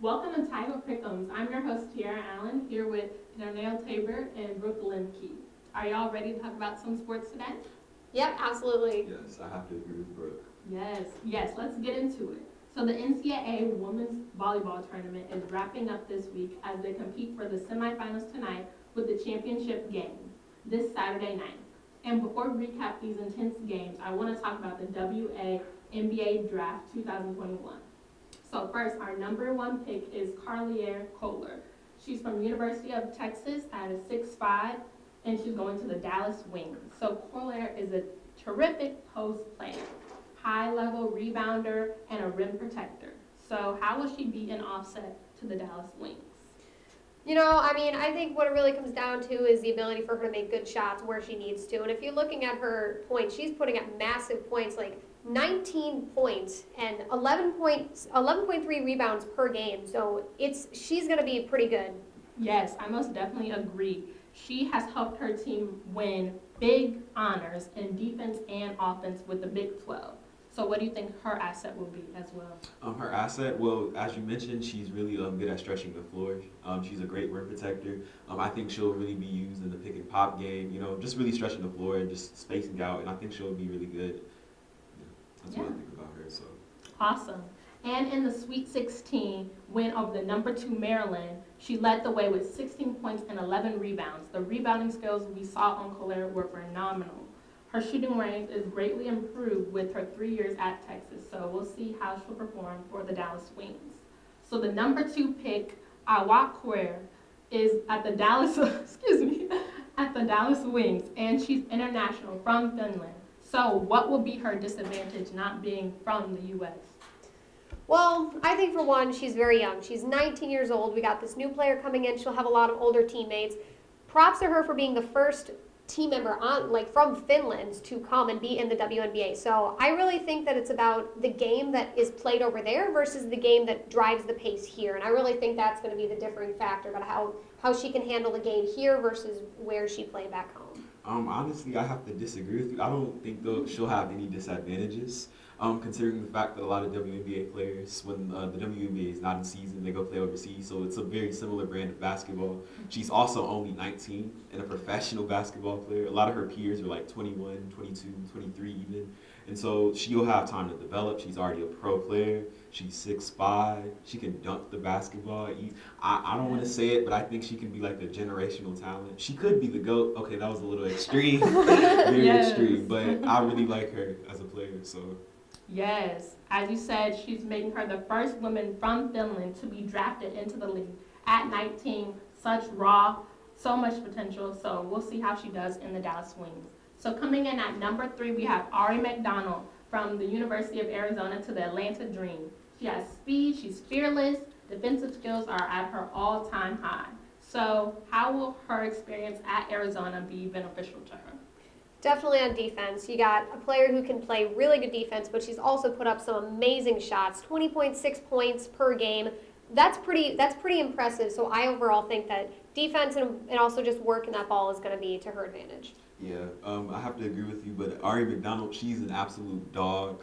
Welcome to Untitled Pick Ems. I'm your host, Tiara Allen, here with Darnell Tabor and Brooke Lemke. Are y'all ready to talk about some sports today? Yep, absolutely. Yes, I have to agree with Brooke. Yes, let's get into it. So the NCAA Women's Volleyball Tournament is wrapping up this week as they compete for the semifinals tonight with the championship game this Saturday night. And before we recap these intense games, I want to talk about the WNBA Draft 2021. So first, our number one pick is Carlier Kohler. She's from University of Texas at a 6'5", and she's going to the Dallas Wings. So Kohler is a terrific post player, high-level rebounder, and a rim protector. So how will she be an offset to the Dallas Wings? I think what it really comes down to is the ability for her to make good shots where she needs to. And if you're looking at her points, she's putting up massive points, like 19 points and 11.3 rebounds per game. So she's going to be pretty good. Yes, I most definitely agree. She has helped her team win big honors in defense and offense with the Big 12. So what do you think her asset will be as well? Her asset, well, as you mentioned, she's really good at stretching the floor. She's a great rim protector. I think she'll really be used in the pick and pop game, just really stretching the floor and just spacing out, and I think she'll be really good. That's what I think about her. So Awesome. And in the Sweet 16 win over the number 2 Maryland, she led the way with 16 points and 11 rebounds. The rebounding skills we saw on Kohler were phenomenal. Her shooting range is greatly improved with her 3 years at Texas, so we'll see how she'll perform for the Dallas Wings. So the number 2 pick, Awakwer, is at the Dallas, at the Dallas Wings, and she's international from Finland. So what will be her disadvantage not being from the U.S.? Well, I think for one, she's very young. She's 19 years old. We got this new player coming in. She'll have a lot of older teammates. Props to her for being the first team member from Finland to come and be in the WNBA. So I really think that it's about the game that is played over there versus the game that drives the pace here. And I really think that's going to be the differing factor about how she can handle the game here versus where she played back home. Honestly, I have to disagree with you. I don't think she'll have any disadvantages. Considering the fact that a lot of WNBA players, when the WNBA is not in season, they go play overseas. So it's a very similar brand of basketball. She's also only 19 and a professional basketball player. A lot of her peers are like 21, 22, 23 even. And so she'll have time to develop. She's already a pro player. She's 6'5". She can dunk the basketball. I don't want to say it, but I think she can be like a generational talent. She could be the GOAT. Okay, that was a little extreme. Very extreme. But I really like her as a player. So. Yes, as you said, she's making her the first woman from Finland to be drafted into the league at 19. Such raw, so much potential. So we'll see how she does in the Dallas Wings. So coming in at number 3, we have Ari Mcdonald from the University of Arizona to the Atlanta Dream. She has speed, she's fearless, defensive skills are at her all-time high. So how will her experience at Arizona be beneficial to her? Definitely on defense. You got a player who can play really good defense, but she's also put up some amazing shots, 20.6 points per game. That's pretty impressive. So I overall think that defense and also just working that ball is going to be to her advantage. Yeah, I have to agree with you, but Ari Mcdonald, she's an absolute dog.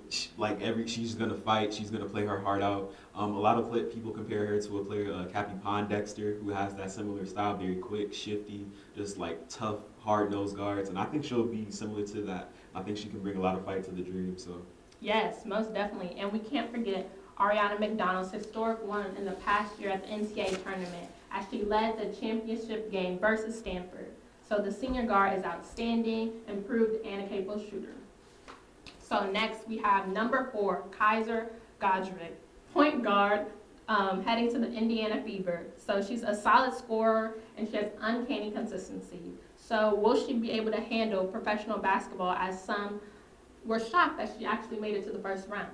She's gonna fight. She's gonna play her heart out. A lot of people compare her to a player, Cappy Pondexter, who has that similar style, very quick, shifty, just like tough, hard-nosed guards. And I think she'll be similar to that. I think she can bring a lot of fight to the Dream. So. Yes, most definitely. And we can't forget Ariana McDonald's historic run in the past year at the NCAA tournament as she led the championship game versus Stanford. So the senior guard is outstanding, improved, and a capable shooter. So next we have number 4, Kaiser Godric, point guard, heading to the Indiana Fever. So she's a solid scorer and she has uncanny consistency. So will she be able to handle professional basketball, as some were shocked that she actually made it to the first round?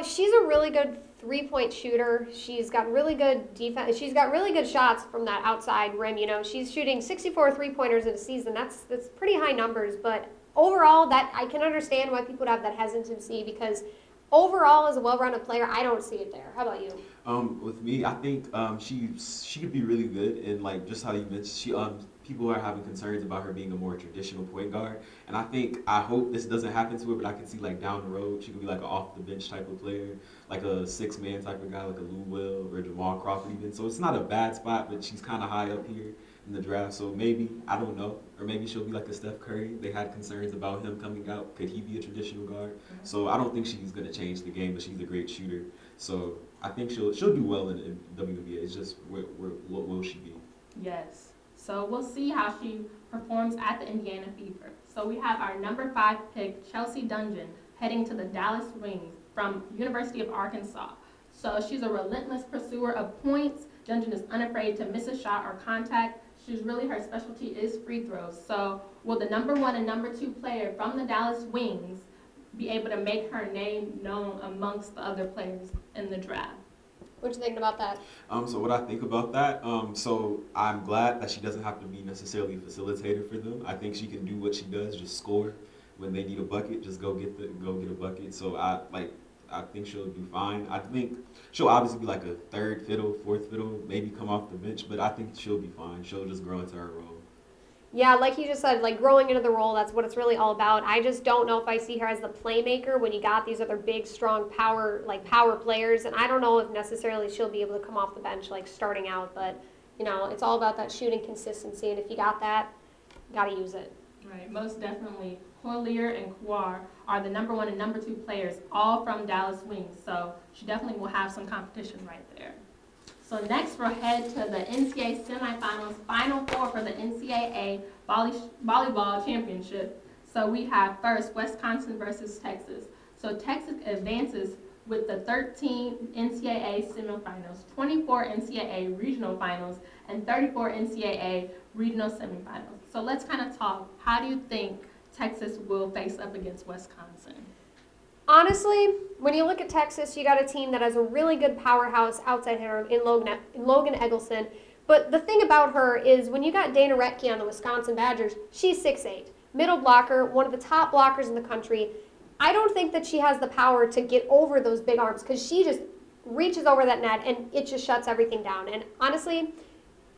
She's a really good three-point shooter. She's got really good defense. She's got really good shots from that outside rim. She's shooting 64 three-pointers in a season. That's pretty high numbers, but overall, that I can understand why people would have that hesitancy, because overall, as a well-rounded player, I don't see it there. How about you? With me, I think she could be really good, and like just how you mentioned, people are having concerns about her being a more traditional point guard. And I hope this doesn't happen to her, but I can see like down the road, she could be like an off the bench type of player, like a 6-man type of guy, like a Lou Will or Jamal Crawford even. So it's not a bad spot, but she's kind of high up here in the draft. So maybe, I don't know, or maybe she'll be like a Steph Curry. They had concerns about him coming out. Could he be a traditional guard? So I don't think she's going to change the game, but she's a great shooter. So I think she'll do well in WNBA. It's just what will she be? Yes. So we'll see how she performs at the Indiana Fever. So we have our number 5 pick, Chelsea Dungeon, heading to the Dallas Wings from University of Arkansas. So she's a relentless pursuer of points. Dungeon is unafraid to miss a shot or contact. Her specialty is free throws. So will the number 1 and number 2 player from the Dallas Wings be able to make her name known amongst the other players in the draft? What you thinking about that? So what I think about that, so I'm glad that she doesn't have to be necessarily a facilitator for them. I think she can do what she does, just score when they need a bucket, just go get a bucket. So I think she'll do fine. I think she'll obviously be like a third fiddle, fourth fiddle, maybe come off the bench, but I think she'll be fine. She'll just grow into her role. Yeah, like you just said, like growing into the role, that's what it's really all about. I just don't know if I see her as the playmaker when you got these other big, strong power players, and I don't know if necessarily she'll be able to come off the bench like starting out, but it's all about that shooting consistency, and if you got that, you got to use it. Right, most definitely. Collier and Kohler are the number 1 and number 2 players, all from Dallas Wings, so she definitely will have some competition right there. So next we'll head to the NCAA semifinals, Final Four for the NCAA Volleyball Championship. So we have first Wisconsin versus Texas. So Texas advances with the 13 NCAA semifinals, 24 NCAA regional finals, and 34 NCAA regional semifinals. So let's kind of talk. How do you think Texas will face up against Wisconsin? Honestly, when you look at Texas, you got a team that has a really good powerhouse outside hitter in Logan Eggleston. But the thing about her is when you got Dana Retke on the Wisconsin Badgers, she's 6'8", middle blocker, one of the top blockers in the country. I don't think that she has the power to get over those big arms because she just reaches over that net and it just shuts everything down. And honestly,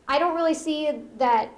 I don't really see that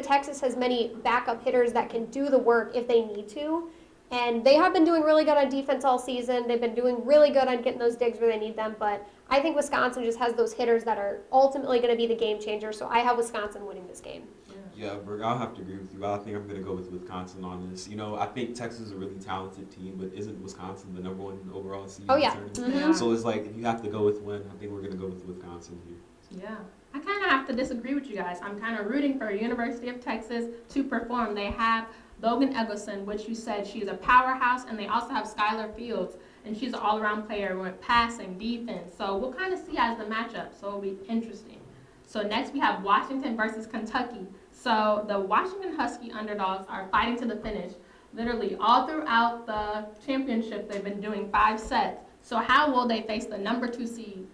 Texas has many backup hitters that can do the work if they need to. And they have been doing really good on defense all season. They've been doing really good on getting those digs where they need them. But I think Wisconsin just has those hitters that are ultimately going to be the game changer. So I have Wisconsin winning this game. Yeah, Berg, I'll have to agree with you. I think I'm going to go with Wisconsin on this. I think Texas is a really talented team, but isn't Wisconsin the number 1 overall seed? Oh, yeah. Mm-hmm. So it's like, if you have to go with one, I think we're going to go with Wisconsin here. Yeah. I kind of have to disagree with you guys. I'm kind of rooting for University of Texas to perform. They have Logan Eggleston, which you said she's a powerhouse, and they also have Skylar Fields, and she's an all-around player with passing, defense. So we'll kind of see as the matchup, so it'll be interesting. So next we have Washington versus Kentucky. So the Washington Husky underdogs are fighting to the finish. Literally all throughout the championship, they've been doing 5 sets. So how will they face the number 2 seed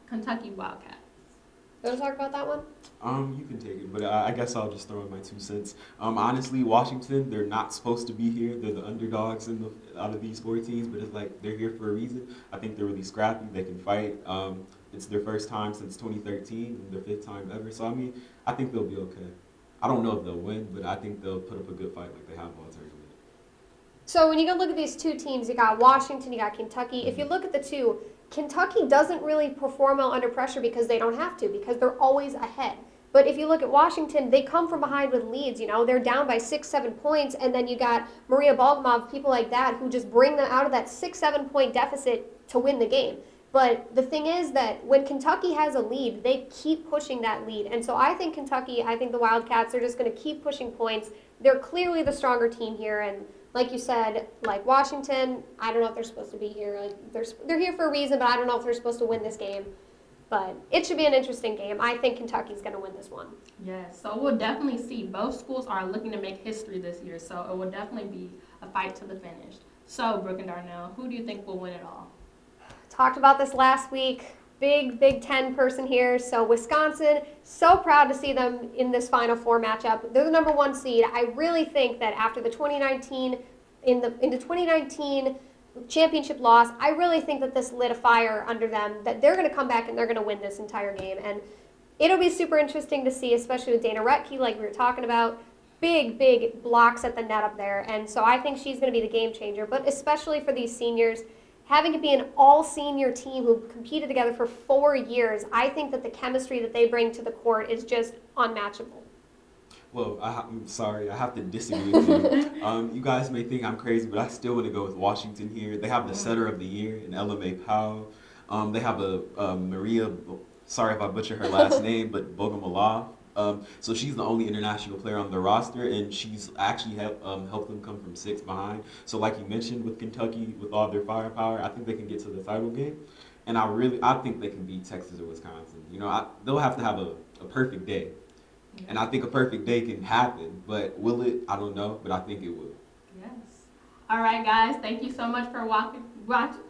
Kentucky Wildcats? You want to talk about that one? You can take it, but I guess I'll just throw in my 2 cents. Honestly, Washington, they're not supposed to be here. They're the underdogs out of these 4 teams, but it's like they're here for a reason. I think they're really scrappy. They can fight. It's their first time since 2013, and their 5th time ever. So, I think they'll be okay. I don't know if they'll win, but I think they'll put up a good fight like they have all tournament. So when you go look at these 2 teams, you got Washington, you got Kentucky. If you look at the 2, Kentucky doesn't really perform well under pressure because they don't have to, because they're always ahead. But if you look at Washington, they come from behind with leads. They're down by 6-7 points, and then you got Maria Balgamov, people like that, who just bring them out of that 6-7 point deficit to win the game. But the thing is that when Kentucky has a lead, they keep pushing that lead. And so I think the Wildcats are just going to keep pushing points. They're clearly the stronger team here, and like you said, like Washington, I don't know if they're supposed to be here. They're here for a reason, but I don't know if they're supposed to win this game. But it should be an interesting game. I think Kentucky's going to win this one. Yes, so we'll definitely see. Both schools are looking to make history this year, so it will definitely be a fight to the finish. So, Brooke and Darnell, who do you think will win it all? Talked about this last week. Big Big Ten person here. So Wisconsin, so proud to see them in this Final Four matchup. They're the number 1 seed. I really think that after the 2019 championship loss, I really think that this lit a fire under them, that they're going to come back and they're going to win this entire game. And it'll be super interesting to see, especially with Dana Retke, like we were talking about. Big blocks at the net up there. And so I think she's going to be the game changer. But especially for these seniors, having it be an all-senior team who competed together for 4 years, I think that the chemistry that they bring to the court is just unmatchable. Well, I'm sorry, I have to disagree with you. You guys may think I'm crazy, but I still want to go with Washington here. They have the setter of the year in Ella May Powell. They have a Maria, sorry if I butcher her last name, but Bogomolov. So she's the only international player on the roster, and she's actually helped them come from 6 behind. So like you mentioned with Kentucky, with all their firepower, I think they can get to the title game. And I think they can beat Texas or Wisconsin. You know, they'll have to have a perfect day. And I think a perfect day can happen, but will it? I don't know, but I think it will. Yes. All right, guys. Thank you so much for watching.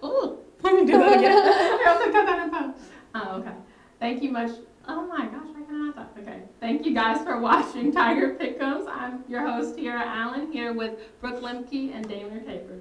Ooh, let me do that again. I also cut that in post. Oh, okay. Thank you much. Oh my gosh, why can I not talk? Okay. Thank you guys for watching Tiger Pick Ems. I'm your host here, Alan, here with Brooke Lemke and Damon Taper.